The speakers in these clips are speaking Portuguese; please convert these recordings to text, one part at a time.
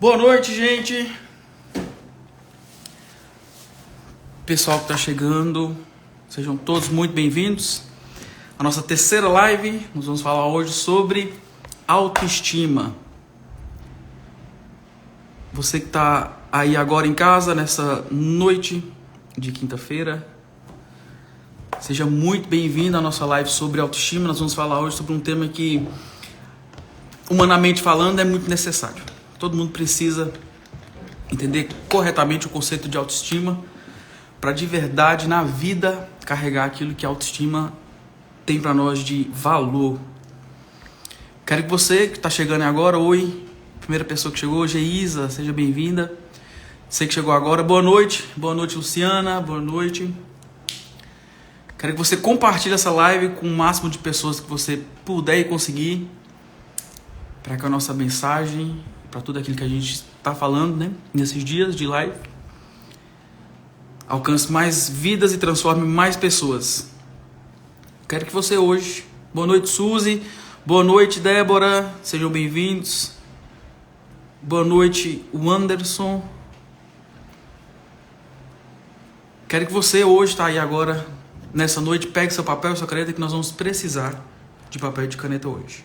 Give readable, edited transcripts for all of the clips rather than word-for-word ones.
Boa noite, gente. Pessoal que está chegando, sejam todos muito bem-vindos. A nossa terceira live, nós vamos falar hoje sobre autoestima. Você que está aí agora em casa, nessa noite de quinta-feira, seja muito bem-vindo à nossa live sobre autoestima. Nós vamos falar hoje sobre um tema que, humanamente falando, é muito necessário. Todo mundo precisa entender corretamente o conceito de autoestima para de verdade na vida carregar aquilo que a autoestima tem para nós de valor. Quero que você que está chegando agora, oi, primeira pessoa que chegou hoje é Isa, seja bem-vinda. Você que chegou agora, boa noite, Luciana, boa noite. Quero que você compartilhe essa live com o máximo de pessoas que você puder e conseguir, para que a nossa mensagem, para tudo aquilo que a gente está falando, né, nesses dias de live, alcance mais vidas e transforme mais pessoas. Quero que você hoje, boa noite Suzy, boa noite Débora, sejam bem-vindos. Boa noite Wanderson. Quero que você hoje está aí agora, nessa noite, pegue seu papel e sua caneta, que nós vamos precisar de papel e de caneta hoje.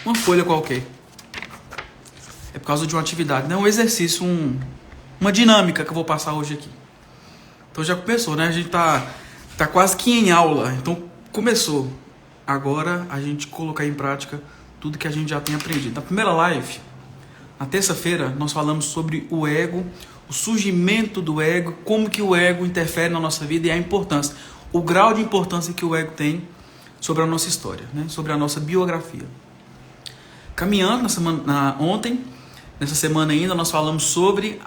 Uma folha qualquer. É por causa de uma atividade, não é um exercício, uma dinâmica que eu vou passar hoje aqui. Então já começou, né? A gente tá quase que em aula, então começou. Agora a gente colocar em prática tudo que a gente já tem aprendido. Na primeira live, na terça-feira, nós falamos sobre o ego, o surgimento do ego, como que o ego interfere na nossa vida e a importância, o grau de importância que o ego tem sobre a nossa história, né? Sobre a nossa biografia. Caminhando ontem, nessa semana ainda, nós falamos sobre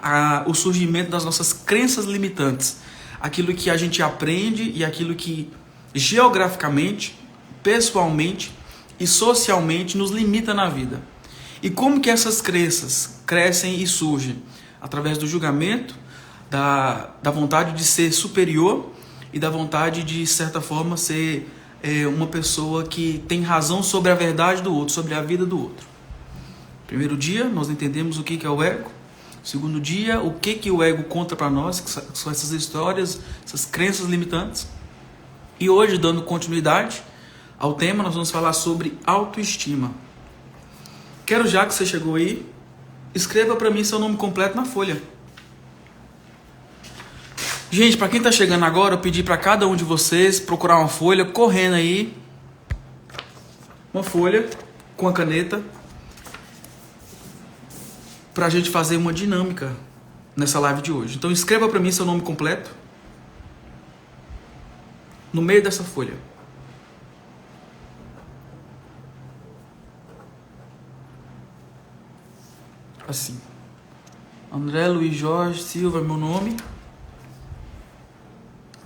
o surgimento das nossas crenças limitantes. Aquilo que a gente aprende e aquilo que geograficamente, pessoalmente e socialmente nos limita na vida. E como que essas crenças crescem e surgem? Através do julgamento, da vontade de ser superior e da vontade de certa forma, ser uma pessoa que tem razão sobre a verdade do outro, sobre a vida do outro. Primeiro dia, nós entendemos o que é o ego. Segundo dia, o que o ego conta para nós, que são essas histórias, essas crenças limitantes. E hoje, dando continuidade ao tema, nós vamos falar sobre autoestima. Quero já que você chegou aí, escreva para mim seu nome completo na folha. Gente, para quem está chegando agora, eu pedi para cada um de vocês procurar uma folha, correndo aí. Uma folha com a caneta, para a gente fazer uma dinâmica nessa live de hoje. Então escreva para mim seu nome completo no meio dessa folha. Assim. André Luiz Jorge Silva é meu nome.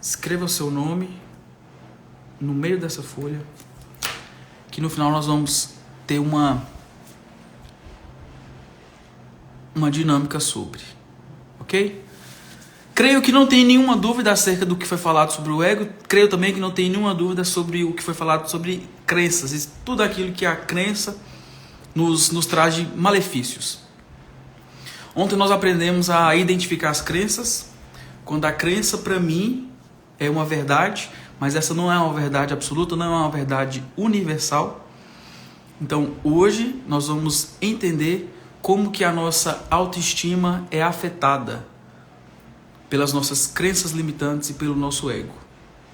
Escreva o seu nome no meio dessa folha, que no final nós vamos ter uma dinâmica sobre, ok? Creio que não tem nenhuma dúvida acerca do que foi falado sobre o ego. Creio também que não tem nenhuma dúvida sobre o que foi falado sobre crenças e tudo aquilo que a crença nos traz de malefícios. Ontem nós aprendemos a identificar as crenças, quando a crença para mim é uma verdade, mas essa não é uma verdade absoluta, não é uma verdade universal. Então hoje nós vamos entender como que a nossa autoestima é afetada pelas nossas crenças limitantes e pelo nosso ego,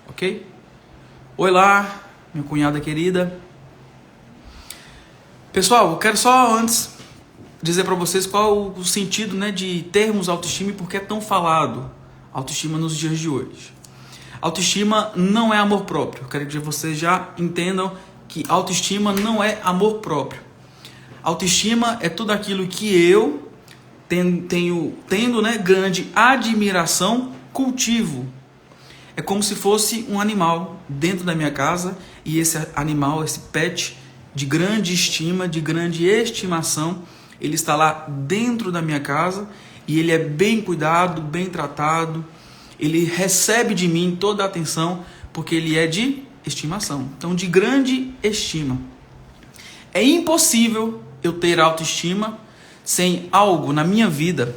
ok? Oi lá, minha cunhada querida. Pessoal, eu quero só antes dizer para vocês qual o sentido, né, de termos autoestima e por que é tão falado autoestima nos dias de hoje. Autoestima não é amor próprio. Eu quero que vocês já entendam que autoestima não é amor próprio. Autoestima é tudo aquilo que eu tendo, né, grande admiração, cultivo. É como se fosse um animal dentro da minha casa e esse animal, esse pet de grande estima, de grande estimação, ele está lá dentro da minha casa e ele é bem cuidado, bem tratado, ele recebe de mim toda a atenção porque ele é de estimação, então de grande estima. É impossível eu ter autoestima sem algo na minha vida,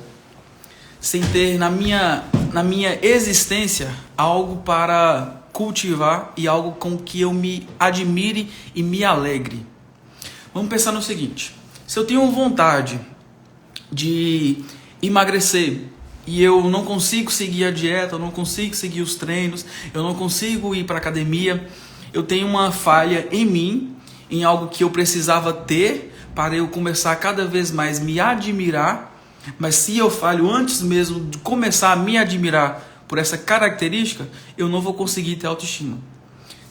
sem ter na minha existência algo para cultivar e algo com que eu me admire e me alegre. Vamos pensar no seguinte: se eu tenho vontade de emagrecer e eu não consigo seguir a dieta, eu não consigo seguir os treinos, eu não consigo ir para a academia, eu tenho uma falha em mim, em algo que eu precisava ter para eu começar a cada vez mais me admirar. Mas se eu falho antes mesmo de começar a me admirar por essa característica, eu não vou conseguir ter autoestima.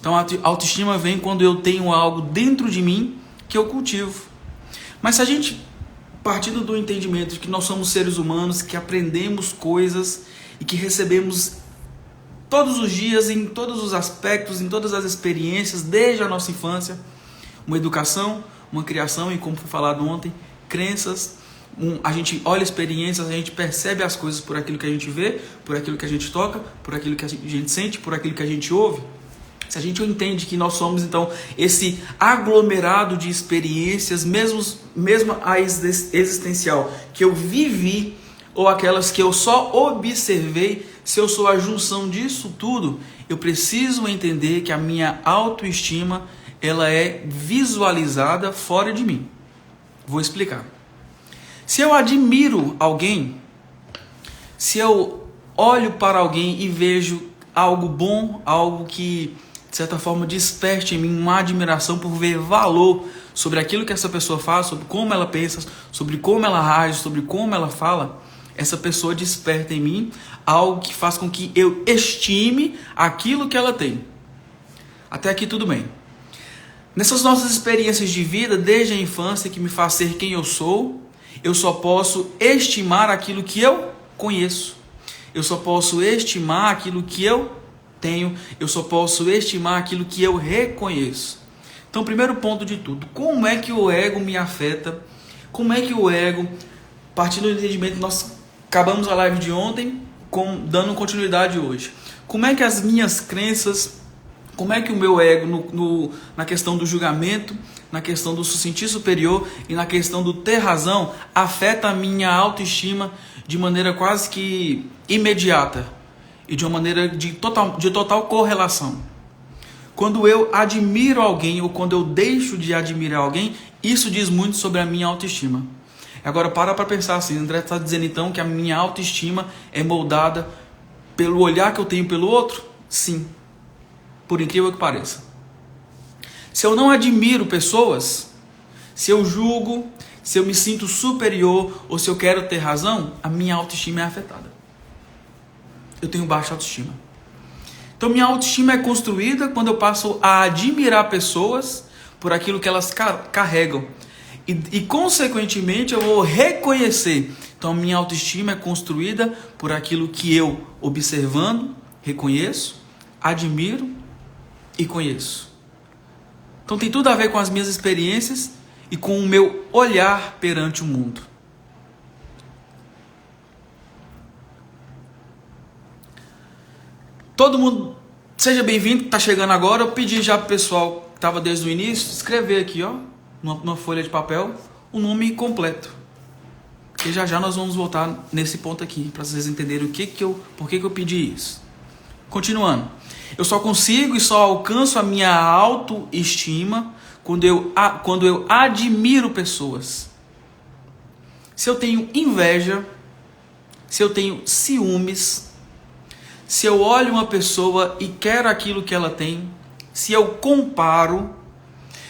Então a autoestima vem quando eu tenho algo dentro de mim que eu cultivo. Mas se a gente, partindo do entendimento de que nós somos seres humanos, que aprendemos coisas e que recebemos todos os dias, em todos os aspectos, em todas as experiências, desde a nossa infância, uma educação, uma criação e, como foi falado ontem, crenças, a gente olha experiências, a gente percebe as coisas por aquilo que a gente vê, por aquilo que a gente toca, por aquilo que a gente sente, por aquilo que a gente ouve. Se a gente entende que nós somos, então, esse aglomerado de experiências, mesmo a existencial, que eu vivi, ou aquelas que eu só observei, se eu sou a junção disso tudo, eu preciso entender que a minha autoestima, ela é visualizada fora de mim. Vou explicar. Se eu admiro alguém, se eu olho para alguém e vejo algo bom, algo que de certa forma desperte em mim uma admiração por ver valor sobre aquilo que essa pessoa faz, sobre como ela pensa, sobre como ela age, sobre como ela fala, essa pessoa desperta em mim algo que faz com que eu estime aquilo que ela tem. Até aqui tudo bem. Nessas nossas experiências de vida, desde a infância, que me faz ser quem eu sou, eu só posso estimar aquilo que eu conheço. Eu só posso estimar aquilo que eu tenho. Eu só posso estimar aquilo que eu reconheço. Então, primeiro ponto de tudo, como é que o ego me afeta? Como é que o ego, partindo do entendimento, nós acabamos a live de ontem, dando continuidade hoje. Como é que as minhas crenças, como é que o meu ego, na questão do julgamento, na questão do se sentir superior e na questão do ter razão, afeta a minha autoestima de maneira quase que imediata e de uma maneira de total correlação. Quando eu admiro alguém ou quando eu deixo de admirar alguém, isso diz muito sobre a minha autoestima. Agora para pensar assim, André está dizendo então que a minha autoestima é moldada pelo olhar que eu tenho pelo outro? Sim, por incrível que pareça. Se eu não admiro pessoas, se eu julgo, se eu me sinto superior ou se eu quero ter razão, a minha autoestima é afetada. Eu tenho baixa autoestima. Então minha autoestima é construída quando eu passo a admirar pessoas por aquilo que elas carregam. E consequentemente eu vou reconhecer. Então minha autoestima é construída por aquilo que eu, observando, reconheço, admiro e conheço. Então tem tudo a ver com as minhas experiências e com o meu olhar perante o mundo. Todo mundo, seja bem-vindo, que está chegando agora. Eu pedi já para o pessoal que estava desde o início, escrever aqui, ó, numa folha de papel, o nome completo. Porque já nós vamos voltar nesse ponto aqui, para vocês entenderem por que eu pedi isso. Continuando. Eu só consigo e só alcanço a minha autoestima quando eu admiro pessoas. Se eu tenho inveja, se eu tenho ciúmes, se eu olho uma pessoa e quero aquilo que ela tem, se eu comparo,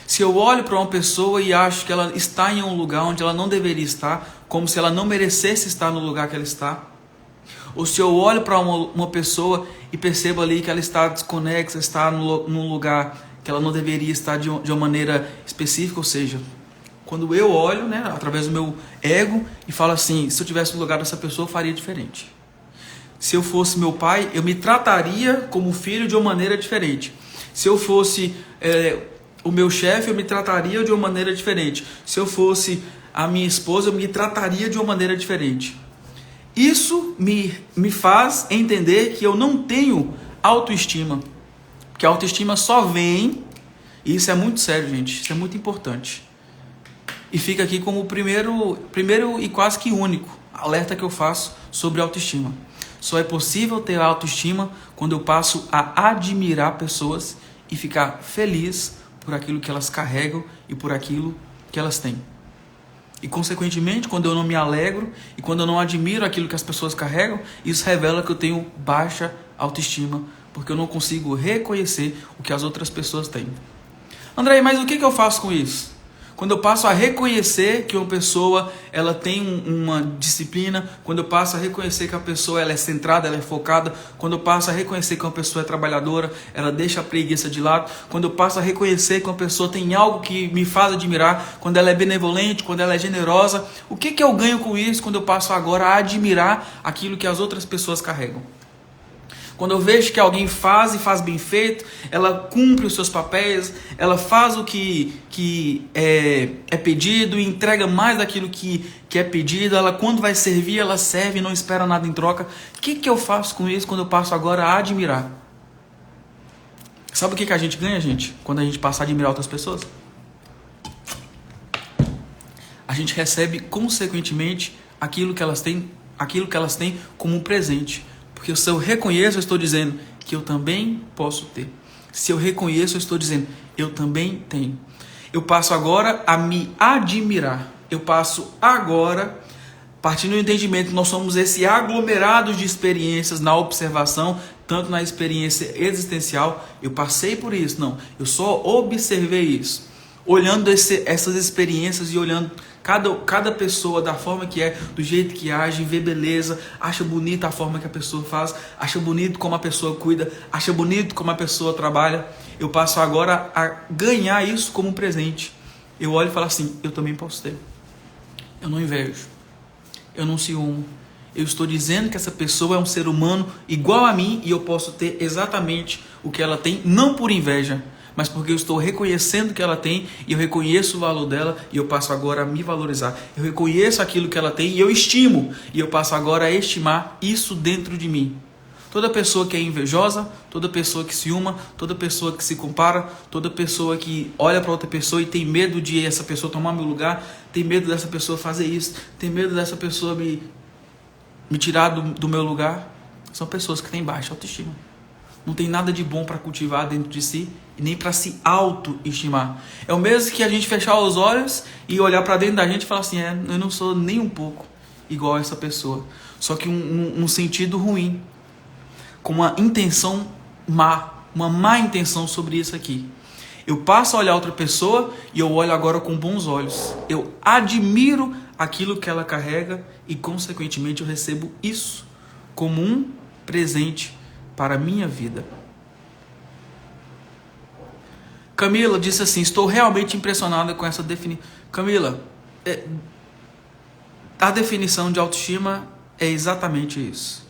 se eu olho para uma pessoa e acho que ela está em um lugar onde ela não deveria estar, como se ela não merecesse estar no lugar que ela está, ou se eu olho para uma pessoa e percebo ali que ela está desconexa, está num lugar que ela não deveria estar de uma maneira específica, ou seja, quando eu olho, né, através do meu ego e falo assim, se eu tivesse no lugar dessa pessoa, eu faria diferente. Se eu fosse meu pai, eu me trataria como filho de uma maneira diferente. Se eu fosse o meu chefe, eu me trataria de uma maneira diferente. Se eu fosse a minha esposa, eu me trataria de uma maneira diferente. Isso me faz entender que eu não tenho autoestima. Porque a autoestima só vem, e isso é muito sério, gente, isso é muito importante. E fica aqui como o primeiro e quase que único alerta que eu faço sobre autoestima. Só é possível ter autoestima quando eu passo a admirar pessoas e ficar feliz por aquilo que elas carregam e por aquilo que elas têm. E, consequentemente, quando eu não me alegro e quando eu não admiro aquilo que as pessoas carregam, isso revela que eu tenho baixa autoestima, porque eu não consigo reconhecer o que as outras pessoas têm. André, mas o que eu faço com isso? Quando eu passo a reconhecer que uma pessoa ela tem uma disciplina, quando eu passo a reconhecer que a pessoa ela é centrada, ela é focada, quando eu passo a reconhecer que uma pessoa é trabalhadora, ela deixa a preguiça de lado, quando eu passo a reconhecer que uma pessoa tem algo que me faz admirar, quando ela é benevolente, quando ela é generosa, o que eu ganho com isso quando eu passo agora a admirar aquilo que as outras pessoas carregam? Quando eu vejo que alguém faz e faz bem feito, ela cumpre os seus papéis, ela faz o que é pedido e entrega mais daquilo que é pedido, ela quando vai servir, ela serve e não espera nada em troca. O que eu faço com isso quando eu passo agora a admirar? Sabe o que a gente ganha, gente? Quando a gente passa a admirar outras pessoas? A gente recebe, consequentemente, aquilo que elas têm como um presente. Porque se eu reconheço, eu estou dizendo que eu também posso ter. Se eu reconheço, eu estou dizendo, eu também tenho. Eu passo agora a me admirar. Eu passo agora, partindo do entendimento que nós somos esse aglomerado de experiências na observação, tanto na experiência existencial. Eu passei por isso, não. Eu só observei isso. Olhando essas experiências e olhando cada pessoa da forma que é, do jeito que age, vê beleza, acha bonita a forma que a pessoa faz, acha bonito como a pessoa cuida, acha bonito como a pessoa trabalha. Eu passo agora a ganhar isso como um presente. Eu olho e falo assim, eu também posso ter. Eu não invejo, eu não ciúmo. Eu estou dizendo que essa pessoa é um ser humano igual a mim e eu posso ter exatamente o que ela tem, não por inveja, mas porque eu estou reconhecendo que ela tem e eu reconheço o valor dela e eu passo agora a me valorizar. Eu reconheço aquilo que ela tem e eu estimo e eu passo agora a estimar isso dentro de mim. Toda pessoa que é invejosa, toda pessoa que ciúma, toda pessoa que se compara, toda pessoa que olha para outra pessoa e tem medo de essa pessoa tomar meu lugar, tem medo dessa pessoa fazer isso, tem medo dessa pessoa me tirar do meu lugar, são pessoas que têm baixa autoestima. Não tem nada de bom para cultivar dentro de si e nem para se autoestimar. É o mesmo que a gente fechar os olhos e olhar para dentro da gente e falar assim, eu não sou nem um pouco igual a essa pessoa. Só que um sentido ruim, com uma intenção má, uma má intenção sobre isso aqui. Eu passo a olhar outra pessoa e eu olho agora com bons olhos. Eu admiro aquilo que ela carrega e, consequentemente, eu recebo isso como um presente para a minha vida. Camila disse assim, estou realmente impressionada com essa definição. Camila, a definição de autoestima é exatamente isso.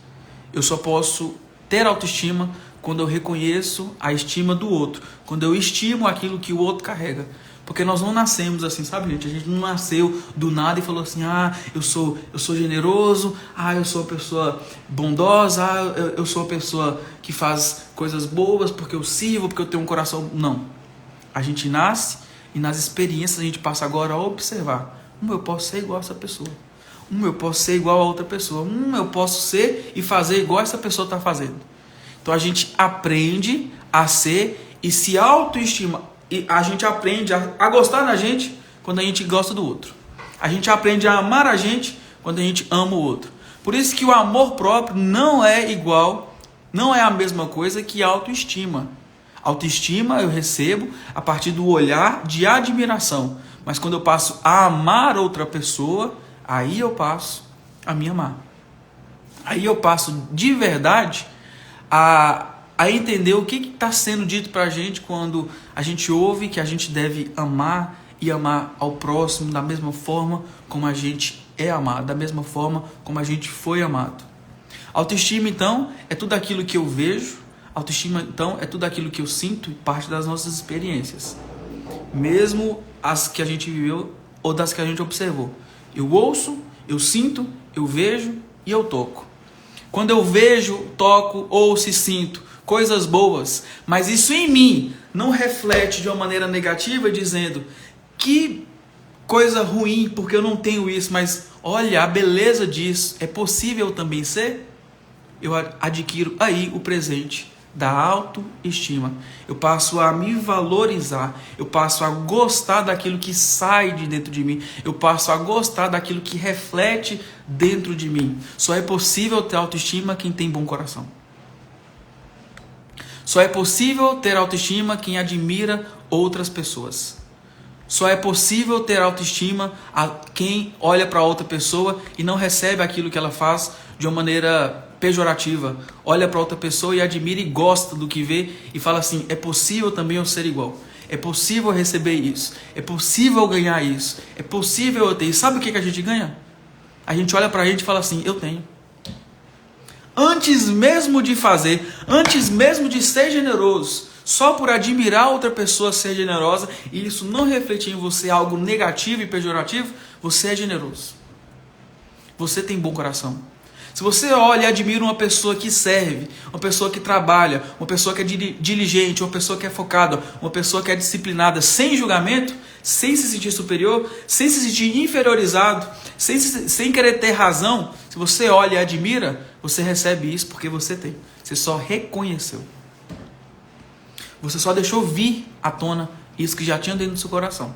Eu só posso ter autoestima quando eu reconheço a estima do outro, quando eu estimo aquilo que o outro carrega. Porque nós não nascemos assim, sabe, gente? A gente não nasceu do nada e falou assim, eu sou generoso, eu sou uma pessoa bondosa, eu sou uma pessoa que faz coisas boas porque eu sirvo, porque eu tenho um coração... Não. A gente nasce e nas experiências a gente passa agora a observar. Eu posso ser igual a essa pessoa. Eu posso ser igual a outra pessoa. Eu posso ser e fazer igual essa pessoa está fazendo. Então a gente aprende a ser e se autoestima. E a gente aprende a gostar da gente quando a gente gosta do outro. A gente aprende a amar a gente quando a gente ama o outro. Por isso que o amor próprio não é igual, não é a mesma coisa que a autoestima. Autoestima eu recebo a partir do olhar de admiração. Mas quando eu passo a amar outra pessoa, aí eu passo a me amar. Aí eu passo de verdade a entender o que está sendo dito para a gente quando a gente ouve que a gente deve amar e amar ao próximo da mesma forma como a gente é amado, da mesma forma como a gente foi amado. Autoestima, então, é tudo aquilo que eu vejo, autoestima, então, é tudo aquilo que eu sinto e parte das nossas experiências, mesmo as que a gente viveu ou das que a gente observou. Eu ouço, eu sinto, eu vejo e eu toco. Quando eu vejo, toco, ouço e sinto coisas boas, mas isso em mim não reflete de uma maneira negativa, dizendo que coisa ruim porque eu não tenho isso, mas olha a beleza disso, é possível também ser? Eu adquiro aí o presente da autoestima. Eu passo a me valorizar, eu passo a gostar daquilo que sai de dentro de mim, eu passo a gostar daquilo que reflete dentro de mim. Só é possível ter autoestima quem tem bom coração. Só é possível ter autoestima quem admira outras pessoas. Só é possível ter autoestima a quem olha para outra pessoa e não recebe aquilo que ela faz de uma maneira pejorativa. Olha para outra pessoa e admira e gosta do que vê e fala assim, é possível também eu ser igual. É possível receber isso. É possível ganhar isso. É possível eu ter. E sabe o que a gente ganha? A gente olha para a gente e fala assim, eu tenho. Antes mesmo de fazer, antes mesmo de ser generoso, só por admirar outra pessoa ser generosa e isso não refletir em você algo negativo e pejorativo, você é generoso. Você tem bom coração. Se você olha e admira uma pessoa que serve, uma pessoa que trabalha, uma pessoa que é diligente, uma pessoa que é focada, uma pessoa que é disciplinada, sem julgamento, sem se sentir superior, sem se sentir inferiorizado, sem querer ter razão, se você olha e admira, você recebe isso porque você tem. Você só reconheceu. Você só deixou vir à tona isso que já tinha dentro do seu coração.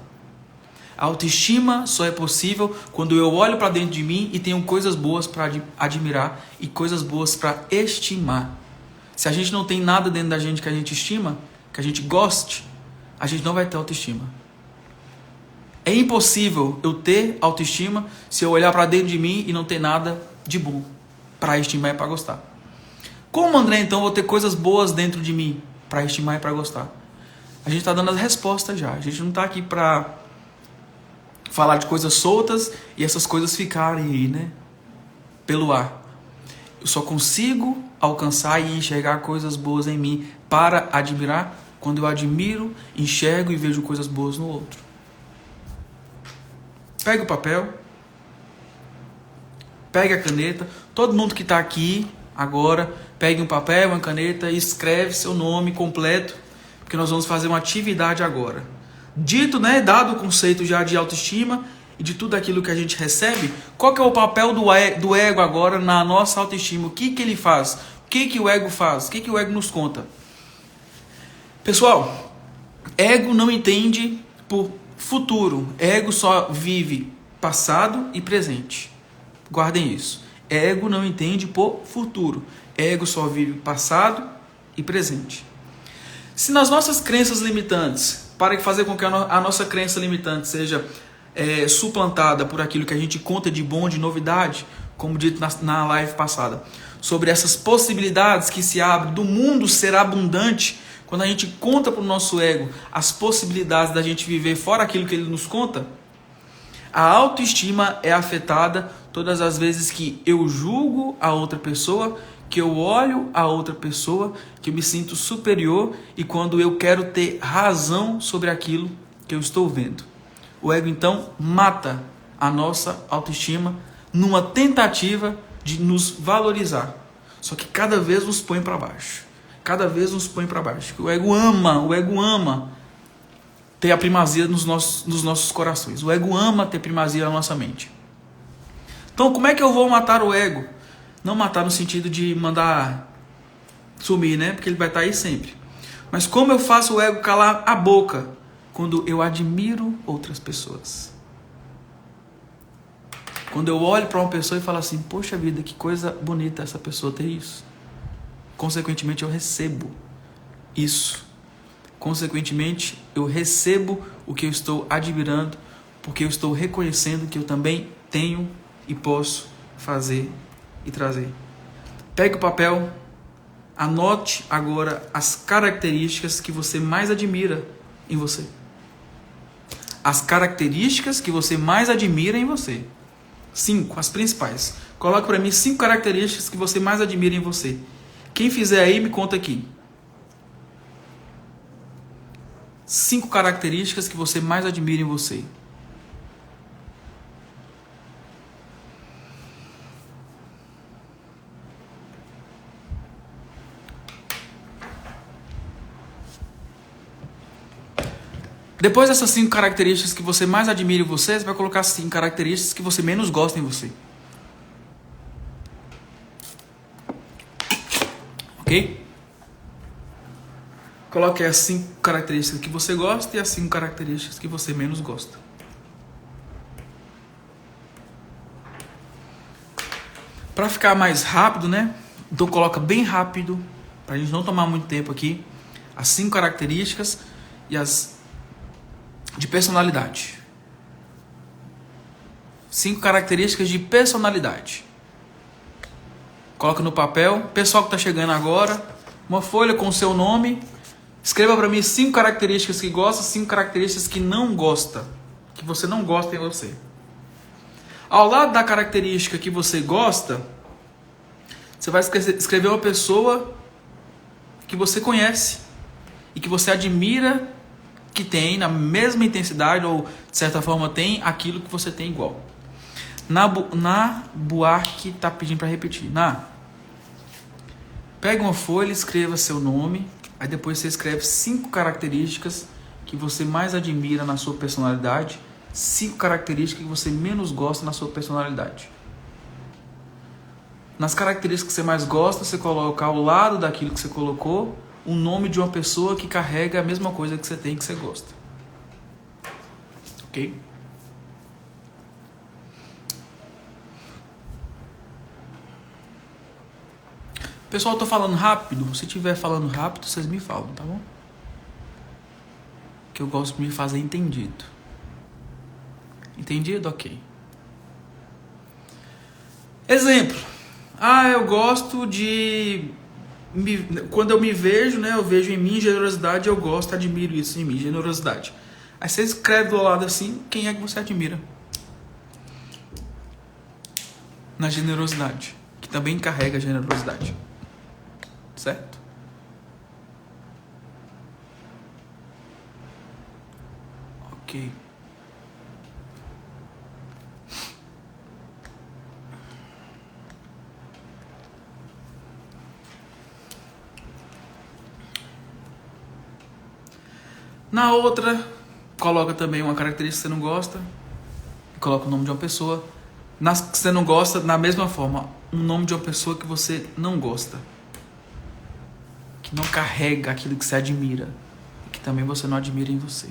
A autoestima só é possível quando eu olho para dentro de mim e tenho coisas boas para admirar e coisas boas para estimar. Se a gente não tem nada dentro da gente que a gente estima, que a gente goste, a gente não vai ter autoestima. É impossível eu ter autoestima se eu olhar para dentro de mim e não ter nada de bom para estimar e para gostar. Como, André, então, eu vou ter coisas boas dentro de mim para estimar e para gostar? A gente está dando as respostas já. A gente não está aqui para falar de coisas soltas e essas coisas ficarem aí, né? Pelo ar. Eu só consigo alcançar e enxergar coisas boas em mim para admirar quando eu admiro, enxergo e vejo coisas boas no outro. Pega o papel, pega a caneta, todo mundo que está aqui agora, pegue um papel, uma caneta e escreve seu nome completo, porque nós vamos fazer uma atividade agora. Dito, né, dado o conceito já de autoestima e de tudo aquilo que a gente recebe, qual que é o papel do ego agora na nossa autoestima? O que que ele faz? O que que o ego faz? O que que o ego nos conta? Pessoal, ego não entende por futuro. Ego só vive passado e presente. Guardem isso. Ego não entende por futuro. Ego só vive passado e presente. Se nas nossas crenças limitantes, para fazer com que a nossa crença limitante seja suplantada por aquilo que a gente conta de bom, de novidade, como dito na live passada, sobre essas possibilidades que se abrem do mundo ser abundante, quando a gente conta para o nosso ego as possibilidades da gente viver fora aquilo que ele nos conta, a autoestima é afetada todas as vezes que eu julgo a outra pessoa, que eu olho a outra pessoa, que eu me sinto superior e quando eu quero ter razão sobre aquilo que eu estou vendo. O ego então mata a nossa autoestima numa tentativa de nos valorizar. Só que cada vez nos põe para baixo. Cada vez nos põe para baixo. O ego ama ter a primazia nos nossos corações. O ego ama ter primazia na nossa mente. Então, como é que eu vou matar o ego? Não matar no sentido de mandar sumir, né? Porque ele vai estar aí sempre. Mas como eu faço o ego calar a boca? Quando eu admiro outras pessoas. Quando eu olho para uma pessoa e falo assim, poxa vida, que coisa bonita essa pessoa ter isso. Consequentemente, eu recebo isso. Consequentemente, eu recebo o que eu estou admirando, porque eu estou reconhecendo que eu também tenho e posso fazer e trazer. Pegue o papel, anote agora as características que você mais admira em você. As características que você mais admira em você. 5, as principais. Coloque para mim 5 características que você mais admira em você. Quem fizer aí, me conta aqui. 5 características que você mais admira em você. Depois dessas 5 características que você mais admira em você, você vai colocar 5 características que você menos gosta em você. Ok? Coloque as 5 características que você gosta e as 5 características que você menos gosta. Para ficar mais rápido, né? Então coloca bem rápido, para a gente não tomar muito tempo aqui, as 5 características e as de personalidade. 5 características de personalidade. Coloca no papel. Pessoal que está chegando agora, uma folha com o seu nome. Escreva para mim 5 características que gosta, 5 características que não gosta, que você não gosta em você. Ao lado da característica que você gosta, você vai escrever uma pessoa que você conhece e que você admira, que tem na mesma intensidade ou de certa forma tem aquilo que você tem igual. Na Buarque tá pedindo para repetir. Pega uma folha, escreva seu nome. Aí depois você escreve 5 características que você mais admira na sua personalidade, 5 características que você menos gosta na sua personalidade. Nas características que você mais gosta, você coloca ao lado daquilo que você colocou o nome de uma pessoa que carrega a mesma coisa que você tem, que você gosta. Ok? Pessoal, eu tô falando rápido. Se estiver falando rápido, vocês me falam, tá bom? Que eu gosto de me fazer entendido. Entendido? Ok. Exemplo. Eu gosto de... Quando eu me vejo, né? Eu vejo em mim generosidade, eu gosto, admiro isso em mim, generosidade. Aí você escreve do lado assim, quem é que você admira? Na generosidade. Que também carrega a generosidade. Certo? Ok. Na outra, coloca também uma característica que você não gosta. E coloca o nome de uma pessoa. Nas que você não gosta, na mesma forma, um nome de uma pessoa que você não gosta. Que não carrega aquilo que você admira. E que também você não admira em você.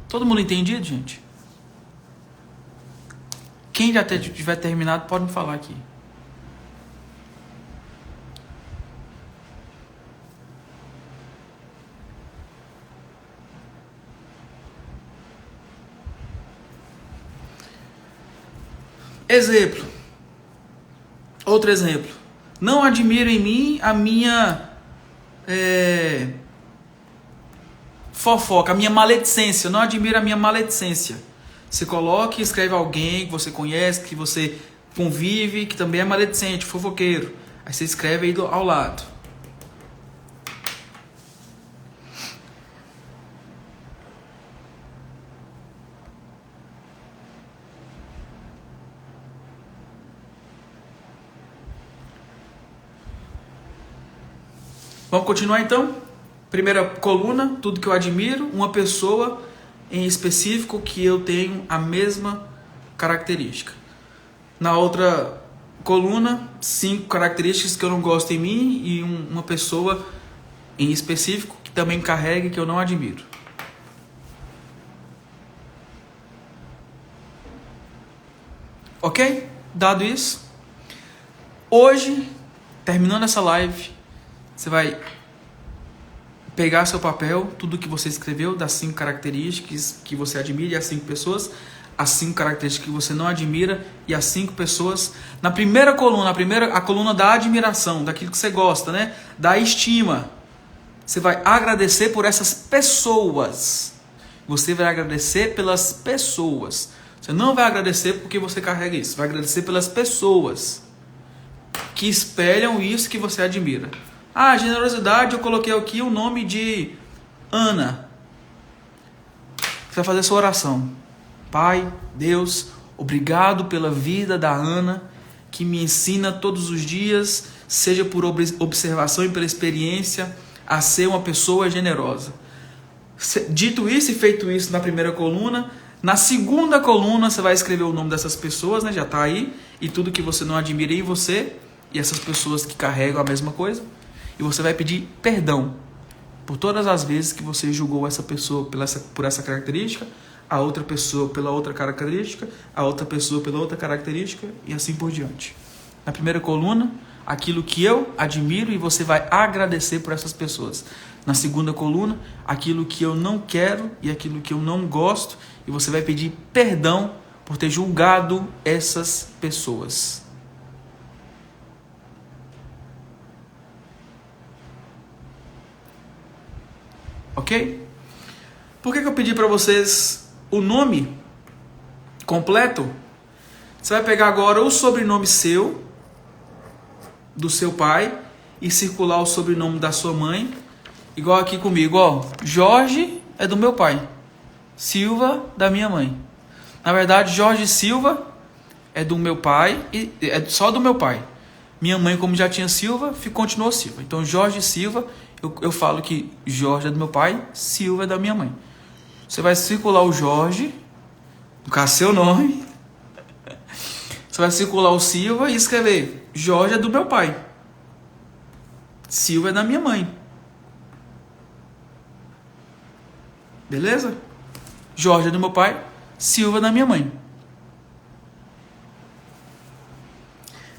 Todo mundo entendido, gente? Quem já tiver terminado pode me falar aqui. Exemplo. Outro exemplo. Não admiro em mim a minha fofoca, a minha maledicência. Não admiro a minha maledicência. Você coloca e escreve alguém que você conhece, que você convive, que também é maledicente, fofoqueiro. Aí você escreve aí ao lado. Vamos continuar então? Primeira coluna, tudo que eu admiro, uma pessoa em específico que eu tenho a mesma característica. Na outra coluna, 5 características que eu não gosto em mim e uma pessoa em específico que também carrega e que eu não admiro. Ok? Dado isso, hoje, terminando essa live, você vai pegar seu papel, tudo que você escreveu, das 5 características que você admira e as 5 pessoas, as 5 características que você não admira e as 5 pessoas. Na primeira coluna, a coluna da admiração, daquilo que você gosta, né? Da estima. Você vai agradecer por essas pessoas. Você vai agradecer pelas pessoas. Você não vai agradecer porque você carrega isso. Você vai agradecer pelas pessoas que espelham isso que você admira. Generosidade, eu coloquei aqui o nome de Ana. Você vai fazer a sua oração. Pai, Deus, obrigado pela vida da Ana, que me ensina todos os dias, seja por observação e pela experiência, a ser uma pessoa generosa. Dito isso e feito isso na primeira coluna, na segunda coluna você vai escrever o nome dessas pessoas, né? Já está aí. E tudo que você não admira em você e essas pessoas que carregam a mesma coisa. E você vai pedir perdão por todas as vezes que você julgou essa pessoa por essa característica, a outra pessoa pela outra característica, a outra pessoa pela outra característica e assim por diante. Na primeira coluna, aquilo que eu admiro e você vai agradecer por essas pessoas. Na segunda coluna, aquilo que eu não quero e aquilo que eu não gosto e você vai pedir perdão por ter julgado essas pessoas. Ok? Por que eu pedi para vocês o nome completo? Você vai pegar agora o sobrenome seu, do seu pai, e circular o sobrenome da sua mãe, igual aqui comigo, ó. Jorge é do meu pai, Silva da minha mãe. Na verdade, Jorge Silva é do meu pai, e é só do meu pai. Minha mãe, como já tinha Silva, continuou Silva. Então, Jorge Silva, eu falo que Jorge é do meu pai, Silva é da minha mãe. Você vai circular o Jorge, no caso seu nome. Você vai circular o Silva e escrever Jorge é do meu pai, Silva é da minha mãe. Beleza? Jorge é do meu pai, Silva é da minha mãe.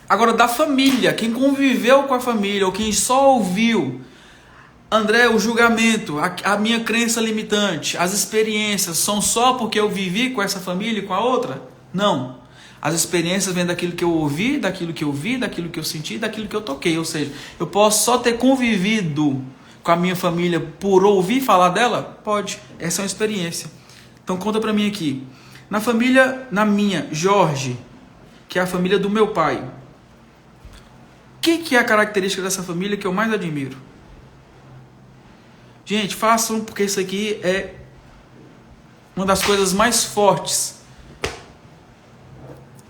Agora, da família, quem conviveu com a família ou quem só ouviu, André, o julgamento, a minha crença limitante, as experiências são só porque eu vivi com essa família e com a outra? Não. As experiências vêm daquilo que eu ouvi, daquilo que eu vi, daquilo que eu senti, daquilo que eu toquei. Ou seja, eu posso só ter convivido com a minha família por ouvir falar dela? Pode. Essa é uma experiência. Então conta pra mim aqui. Na família, na minha, Jorge, que é a família do meu pai. O que é a característica dessa família que eu mais admiro? Gente, façam, porque isso aqui é uma das coisas mais fortes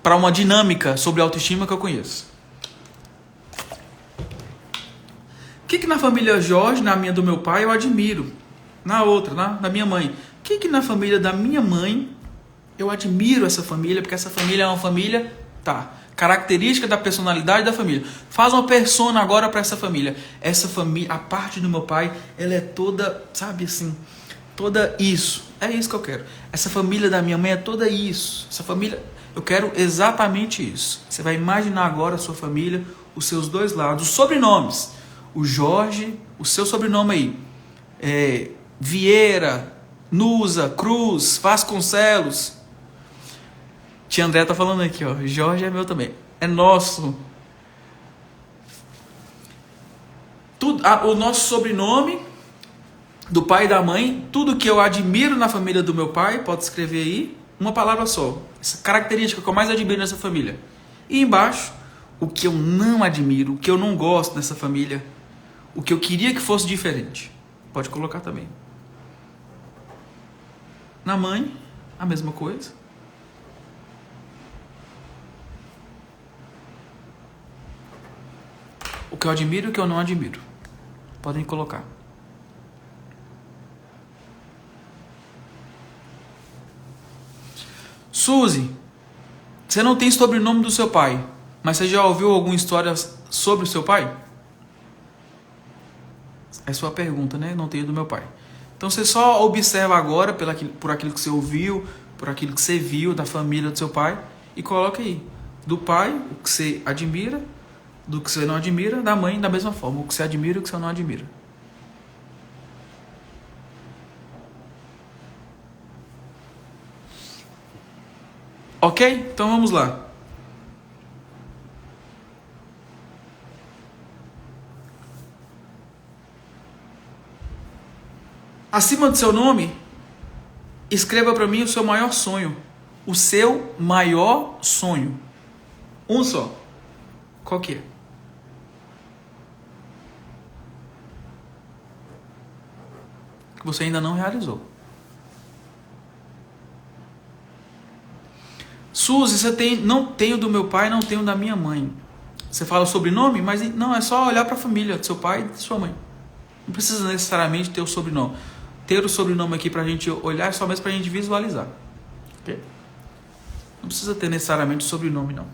para uma dinâmica sobre autoestima que eu conheço. O que na família Jorge, na minha do meu pai, eu admiro? Na outra, na minha mãe. O que na família da minha mãe, eu admiro essa família, porque essa família é uma família, característica da personalidade da família. Faz uma persona agora para essa família. Essa família, a parte do meu pai, ela é toda, sabe assim, toda isso. É isso que eu quero. Essa família da minha mãe é toda isso. Essa família, eu quero exatamente isso. Você vai imaginar agora a sua família, os seus dois lados, os sobrenomes. O Jorge, o seu sobrenome aí, Vieira, Nusa, Cruz, Vasconcelos. Tia André tá falando aqui, ó. Jorge é meu também. É nosso. O nosso sobrenome, do pai e da mãe, tudo que eu admiro na família do meu pai, pode escrever aí, uma palavra só. Essa característica que eu mais admiro nessa família. E embaixo, o que eu não admiro, o que eu não gosto nessa família, o que eu queria que fosse diferente. Pode colocar também. Na mãe, a mesma coisa. O que eu admiro e o que eu não admiro. Podem colocar. Suzy, você não tem sobrenome do seu pai, mas você já ouviu alguma história sobre o seu pai? É sua pergunta, né? Não tenho do meu pai. Então você só observa agora por aquilo que você ouviu, por aquilo que você viu da família do seu pai e coloca aí. Do pai, o que você admira, do que você não admira, da mãe, da mesma forma. O que você admira e o que você não admira. Ok? Então vamos lá. Acima do seu nome, escreva para mim o seu maior sonho. O seu maior sonho. Um só. Qual que é? Que você ainda não realizou. Suzy, você não tenho do meu pai, não tenho da minha mãe. Você fala o sobrenome, mas não, é só olhar para a família do seu pai e de sua mãe. Não precisa necessariamente ter o sobrenome. ter o sobrenome aqui pra gente olhar, é só mesmo pra gente visualizar. Ok? Não precisa ter necessariamente o sobrenome, não.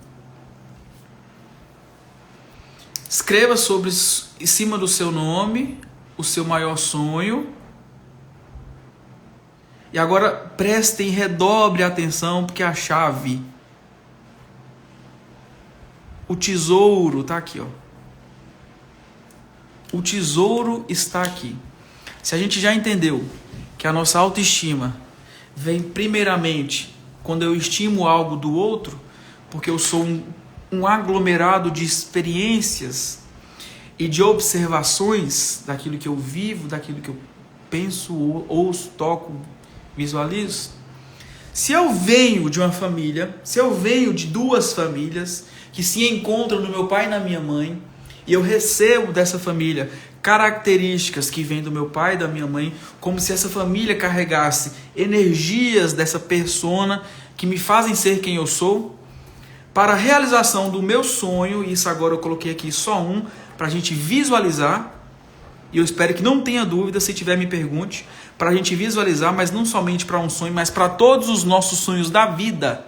Escreva em cima do seu nome, o seu maior sonho. E agora prestem, redobre a atenção, porque a chave, o tesouro está aqui, ó. O tesouro está aqui. Se a gente já entendeu que a nossa autoestima vem primeiramente quando eu estimo algo do outro, porque eu sou um aglomerado de experiências e de observações daquilo que eu vivo, daquilo que eu penso, ouço, toco, visualizo. Se eu venho de uma família, se eu venho de duas famílias que se encontram no meu pai e na minha mãe, e eu recebo dessa família características que vêm do meu pai e da minha mãe, como se essa família carregasse energias dessa persona que me fazem ser quem eu sou, para a realização do meu sonho, e isso agora eu coloquei aqui só um, para a gente visualizar, e eu espero que não tenha dúvida, se tiver me pergunte, para a gente visualizar, mas não somente para um sonho, mas para todos os nossos sonhos da vida,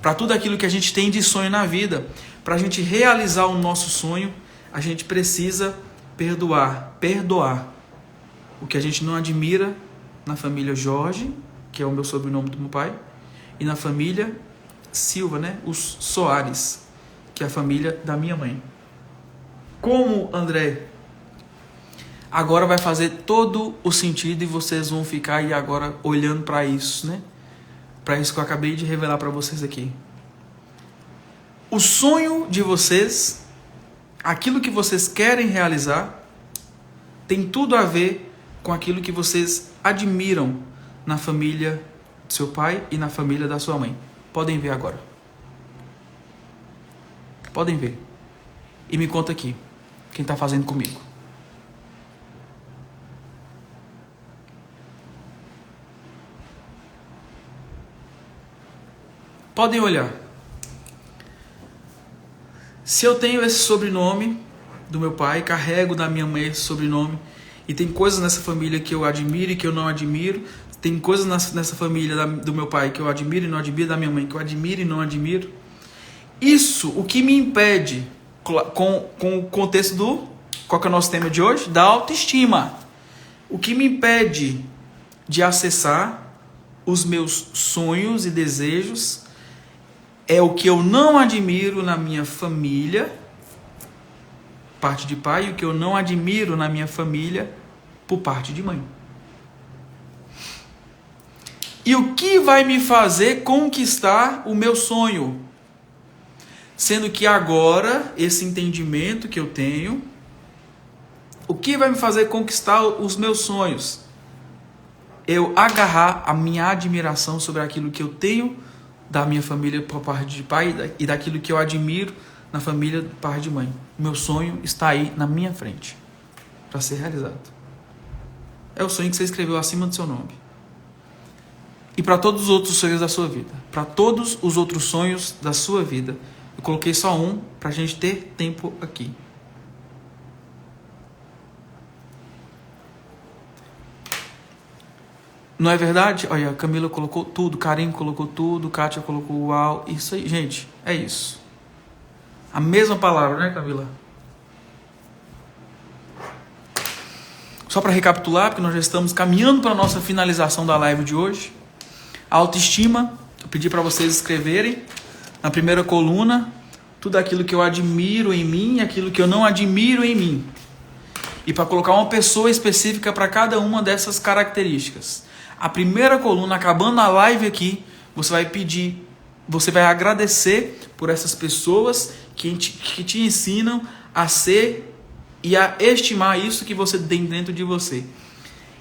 para tudo aquilo que a gente tem de sonho na vida, para a gente realizar o nosso sonho, a gente precisa perdoar o que a gente não admira na família Jorge, que é o meu sobrenome do meu pai, e na família Silva, né? Os Soares, que é a família da minha mãe. Como, André? Agora vai fazer todo o sentido e vocês vão ficar aí agora olhando para isso, né? Para isso que eu acabei de revelar para vocês aqui. O sonho de vocês, aquilo que vocês querem realizar, tem tudo a ver com aquilo que vocês admiram na família do seu pai e na família da sua mãe. Podem ver agora. Podem ver. E me conta aqui, quem está fazendo comigo. Podem olhar. Se eu tenho esse sobrenome do meu pai, carrego da minha mãe esse sobrenome, e tem coisas nessa família que eu admiro e que eu não admiro, tem coisas nessa família do meu pai que eu admiro e não admiro, da minha mãe que eu admiro e não admiro. Isso, o que me impede, com o contexto do... Qual que é o nosso tema de hoje? Da autoestima. O que me impede de acessar os meus sonhos e desejos é o que eu não admiro na minha família, parte de pai, e o que eu não admiro na minha família, por parte de mãe. E o que vai me fazer conquistar o meu sonho? Sendo que agora, esse entendimento que eu tenho, o que vai me fazer conquistar os meus sonhos? Eu agarrar a minha admiração sobre aquilo que eu tenho da minha família por parte de pai e daquilo que eu admiro na família por parte de mãe. O meu sonho está aí na minha frente para ser realizado. É o sonho que você escreveu acima do seu nome. E para todos os outros sonhos da sua vida, para todos os outros sonhos da sua vida, eu coloquei só um para a gente ter tempo aqui. Não é verdade? Olha, a Camila colocou tudo, Karim colocou tudo, Kátia colocou uau. Isso aí, gente, é isso. A mesma palavra, né, Camila? Só para recapitular, porque nós já estamos caminhando para a nossa finalização da live de hoje. A autoestima, eu pedi para vocês escreverem na primeira coluna tudo aquilo que eu admiro em mim e aquilo que eu não admiro em mim. E para colocar uma pessoa específica para cada uma dessas características. A primeira coluna, acabando a live aqui, você vai pedir, você vai agradecer por essas pessoas que te ensinam a ser e a estimar isso que você tem dentro de você.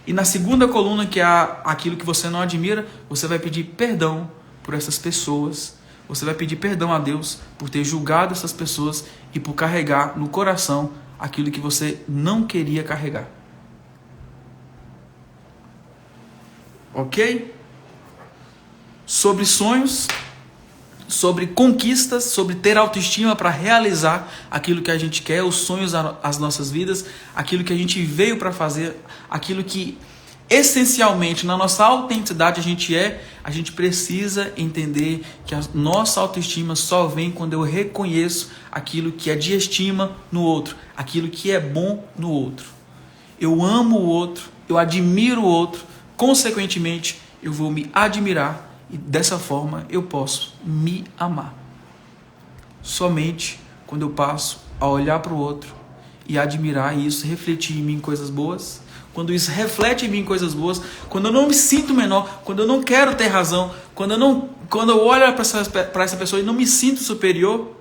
E na segunda coluna, que é aquilo que você não admira, você vai pedir perdão por essas pessoas. Você vai pedir perdão a Deus por ter julgado essas pessoas e por carregar no coração aquilo que você não queria carregar. Ok? Sobre sonhos, sobre conquistas, sobre ter autoestima para realizar aquilo que a gente quer, os sonhos das nossas vidas, aquilo que a gente veio para fazer, aquilo que essencialmente, na nossa autenticidade, a gente precisa entender que a nossa autoestima só vem quando eu reconheço aquilo que é de estima no outro, aquilo que é bom no outro. Eu amo o outro, eu admiro o outro, consequentemente, eu vou me admirar e dessa forma eu posso me amar. Somente quando eu passo a olhar para o outro e admirar e isso refletir em mim coisas boas, quando isso reflete em mim coisas boas, quando eu não me sinto menor, quando eu não quero ter razão, quando eu olho para essa pessoa e não me sinto superior,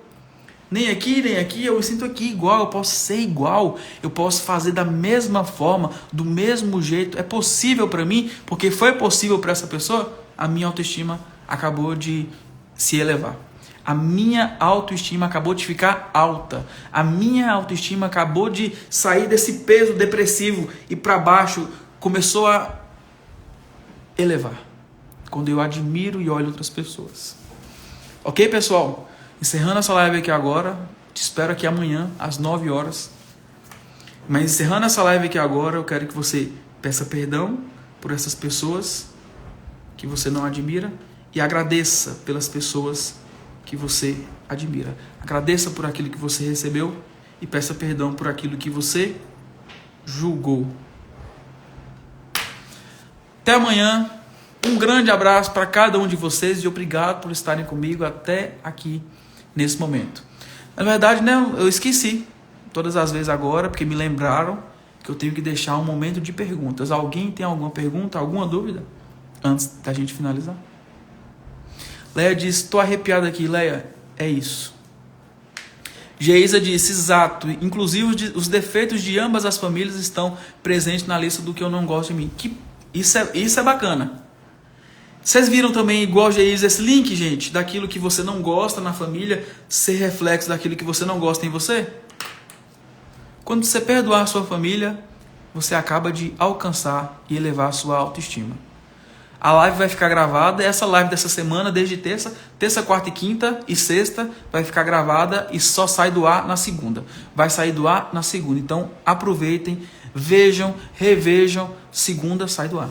nem aqui, eu me sinto aqui igual, eu posso ser igual, eu posso fazer da mesma forma, do mesmo jeito, é possível para mim, porque foi possível para essa pessoa, a minha autoestima acabou de se elevar. A minha autoestima acabou de ficar alta. A minha autoestima acabou de sair desse peso depressivo e para baixo começou a elevar. Quando eu admiro e olho outras pessoas. Ok, pessoal? Encerrando essa live aqui agora. Te espero aqui amanhã às 9 horas. Mas encerrando essa live aqui agora, eu quero que você peça perdão por essas pessoas que você não admira e agradeça pelas pessoas que você admira. Agradeça por aquilo que você recebeu e peça perdão por aquilo que você julgou. Até amanhã. Um grande abraço para cada um de vocês e obrigado por estarem comigo até aqui nesse momento. Na verdade, né, eu esqueci todas as vezes agora, porque me lembraram que eu tenho que deixar um momento de perguntas. Alguém tem alguma pergunta, alguma dúvida? Antes da gente finalizar. Leia diz, estou arrepiado aqui. Leia, é isso. Geisa disse, exato. Inclusive os defeitos de ambas as famílias estão presentes na lista do que eu não gosto de mim. Isso é bacana. Vocês viram também, igual Geisa, esse link, gente, daquilo que você não gosta na família ser reflexo daquilo que você não gosta em você? Quando você perdoar a sua família, você acaba de alcançar e elevar a sua autoestima. A live vai ficar gravada, essa live dessa semana, desde terça, quarta e quinta e sexta, vai ficar gravada e só sai do ar na segunda. Vai sair do ar na segunda. Então, aproveitem, vejam, revejam, segunda sai do ar.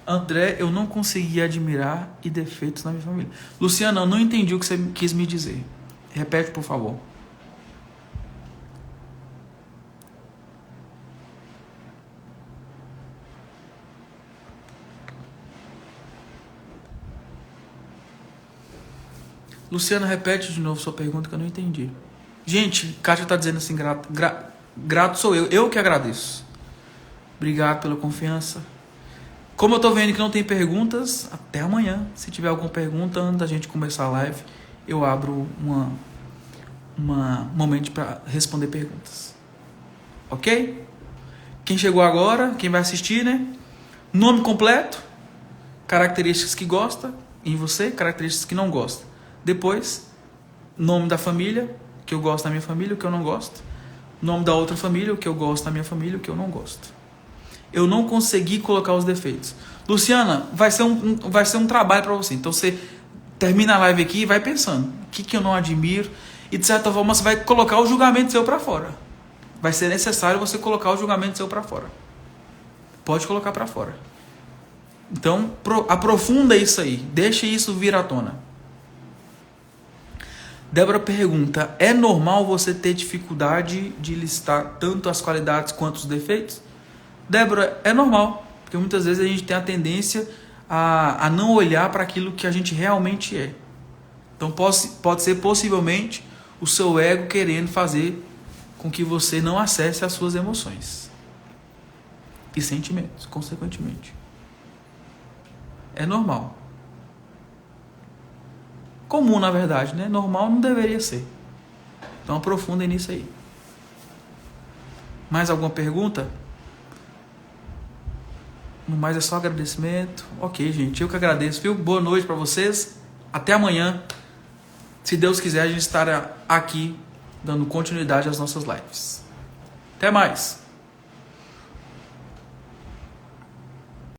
André, eu não consegui admirar e defeitos na minha família. Luciana, eu não entendi o que você quis me dizer. Repete, por favor. Luciana, repete de novo sua pergunta que eu não entendi. Gente, Kátia está dizendo assim, grato sou eu. Eu que agradeço. Obrigado pela confiança. Como eu estou vendo que não tem perguntas, até amanhã. Se tiver alguma pergunta, antes da gente começar a live, eu abro uma momento para responder perguntas. Ok? Quem chegou agora, quem vai assistir, né? Nome completo, características que gosta em você, características que não gosta. Depois, nome da família, que eu gosto da minha família, o que eu não gosto. Nome da outra família, o que eu gosto da minha família, o que eu não gosto. Eu não consegui colocar os defeitos. Luciana, vai ser um trabalho para você. Então você termina a live aqui e vai pensando. O que eu não admiro? E de certa forma você vai colocar o julgamento seu para fora. Vai ser necessário você colocar o julgamento seu para fora. Pode colocar para fora. Então aprofunda isso aí. Deixa isso vir à tona. Débora pergunta, é normal você ter dificuldade de listar tanto as qualidades quanto os defeitos? Débora, é normal, porque muitas vezes a gente tem a tendência a não olhar para aquilo que a gente realmente é. Então pode ser possivelmente o seu ego querendo fazer com que você não acesse as suas emoções e sentimentos, consequentemente. É normal. Comum, na verdade, né? Normal não deveria ser. Então aprofundem nisso aí. Mais alguma pergunta? No mais é só agradecimento. Ok, gente, eu que agradeço, viu? Boa noite para vocês. Até amanhã. Se Deus quiser, a gente estará aqui dando continuidade às nossas lives. Até mais.